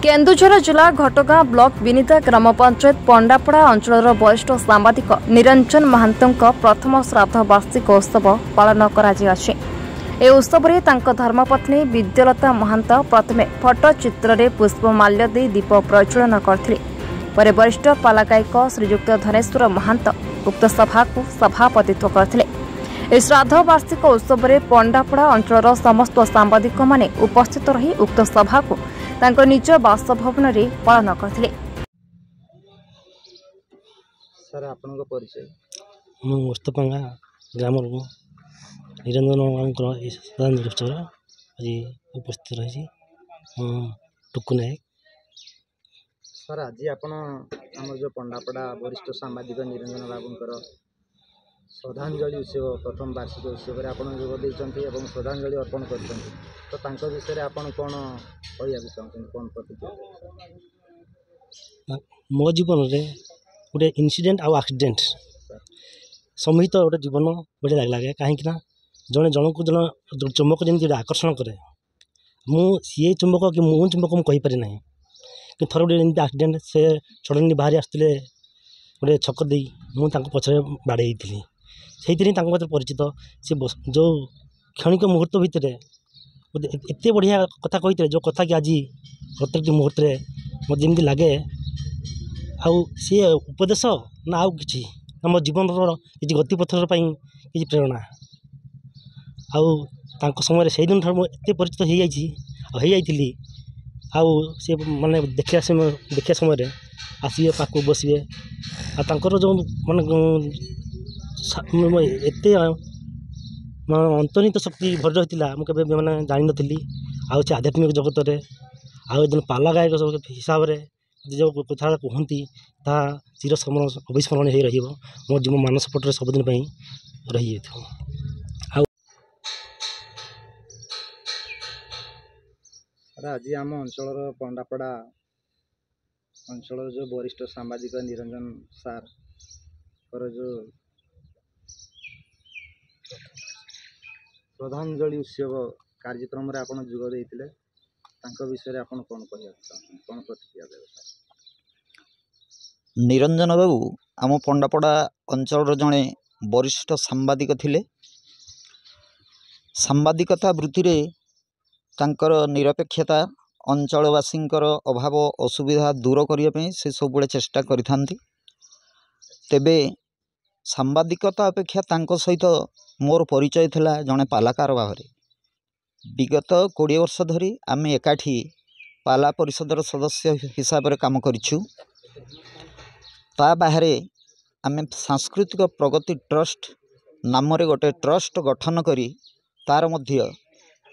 केन्दुझर जिला घटगाँ ब्लॉक विनीता ग्राम पंचायत पंडापड़ा अंचल वरिष्ठ सांबादिक निरंजन महांतों प्रथम श्राद्ध वार्षिक उत्सव पालन कर उत्सव में धर्मपत्नी विद्यालता महांत प्रथमे फटोचित्र में पुष्पमाल्य दे दीप प्रज्वलन करते वरिष्ठ पालागायक श्रीयुक्त धनेश्वर महांत उक्त सभा को सभापतित्व करते। श्राद्ध वार्षिक उत्सव में पंडापड़ा अंचल समस्त सांबादिक माने उपस्थित रही उक्त सभा को तांको निज बासभवन में पालन करथिले। सर आपनका परिचय मुस्तफांगा ग्राम निरंजन उत्सव आज उपस्थित रही टुकु नायक। सर आज आपण आम जो पंडापड़ा वरिष्ठ सांबादिक निरंजन बाबूंकर श्रद्धांजलि उत्सव प्रथम वार्षिक उत्सव में आपड़ जोग श्रद्धांजलि अर्पण कर विषय आपड़ कौन कहना चाहते कौन प्रतिक्रिया मो जीवन में गोटे इनसीडेंट आउ एक्सीडेंट सम्मिलित गोटे जीवन बढ़िया लगे कहीं जड़े जन को जन चुंबक जमी आकर्षण कै सी चुंबक कि मो चुंबक मुझे पारे ना कि थर गोटे एक्सीडेंट से सडनली बाहरी आसते गोटे छक दे मुझे पछे बाड़े से परिचित सी जो क्षणिक मुहूर्त भितर एत बढ़िया कथा कही जो कथा कि आज प्रत्येक मुहूर्त मत जमी लगे आउ सी उपदेश ना आउ कि मो जीवन किसी गतिपथर किसी प्रेरणा आउ समय से दिन एत परिचित हो जाती आउ सी माने देखा समय आसवे पाक बसवे आर जो माने एत अंतर्निहित शक्ति भर रही है मुझे मैंने जानी नी आउ से आध्यात्मिक जगत में आउ जन पाला गायक हिसाब से जो कथा कहती चिर अविस्मरण हो रही मो जीवन मानस पटे सबुदिन रही आज आम अंचल पंडापड़ा अंचल जो वरिष्ठ सांबादिक निरंजन सार जो श्रद्धांजलि उत्सव कार्यक्रम में आपन जोग देइतिले विषय आपन कौन कहना कौन प्रतिक्रिया देबे? निरंजन बाबू आम पंडापड़ा अंचल जड़े वरिष्ठ सांबादिक थिले। सांबादिकता वृत्ति रे तांकर निरपेक्षता अंचलवासी अभाव असुविधा दूर करने से सब चेष्टा करिथांती। तेबे सांबादिकता अपेक्षा तांको सहित मोर परिचय थिला जड़े पालाकार भाव में। विगत 20 वर्ष धरी आम एकाठी पाला परिषदर सदस्य हिसाब से काम करिछु। ता बाहरे आम सांस्कृतिक प्रगति ट्रस्ट नाम रे गोटे ट्रस्ट गठन करी तार मध्य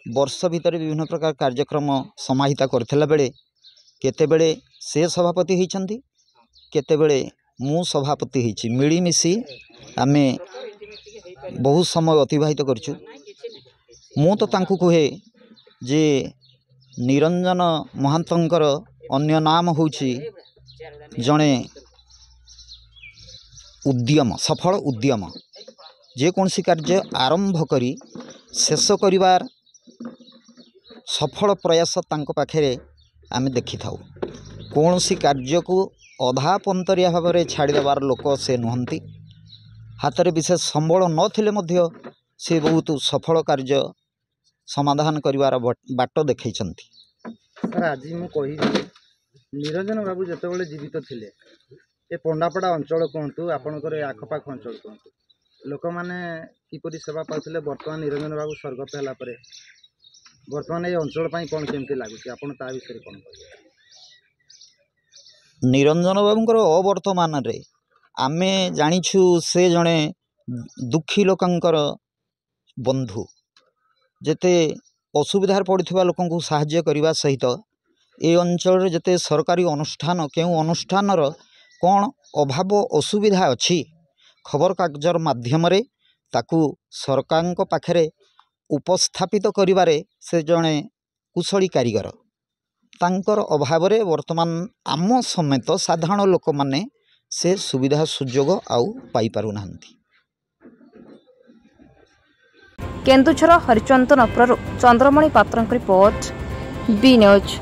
वर्ष भितर विभिन्न प्रकार कार्यक्रम समाहिता करथिला बेले केतेबेले से सभापति होइछंती केतेबेले मु सभापति होइछि। मिलीमिशी आमे बहुत समय अतिबाहित करछु। मु तो तांकु कहे जे निरंजन महांतंकर अन्य नाम होछि जणे उद्यम सफल उद्यम जेकोसी कार्य आरंभ करी शेष करिवार सफल प्रयास तांको पाखे आमे देखि थाउ। कौन सी कार्य को अधा पंतरिया भाव में छाड़देवार लोक से नुहंती। हाथ में विशेष संबल नथिले मध्य से बहुत सफल कार्य समाधान करिवार बाट देखैछंती। सर आज मु कहि निरंजन बाबू जतबेले जीवित थिले ए पंडापड़ा अंचल कहतु आपनकर आखपाख अंचल कहतु लोक माने किपरि सेवा पाउथिले वर्तमान निरंजन बाबू स्वर्गत होला परे वर्तमान ये अंचल पाई कोन केमती लागुची आपन ता विषय कोन कहबे? निरंजन बाबूंकर अवर्तमान रे आमे जानिछु से जणे दुखी लोकंकर बंधु जेते असुविधार पड़ुथिबा लोकंकु सहाय्य करिवा सहित ए अंचल रे जेते सरकारी अनुष्ठान केउ अनुष्ठानर कौन अभाव असुविधा अछि खबर कागजर माध्यम रे ताकू सरकार को पाखरे उपस्थापित करिवारे से जणे कुशली कारीगर तांकर अभाव रे वर्तमान आम समेत साधारण लोक माने से सुविधा सुजोग आउ पाई पारु नाहंती। केन्दुझर हरिचंदनपुर चंद्रमणि पात्रଙ୍କ रिपोर्ट बी न्यूज।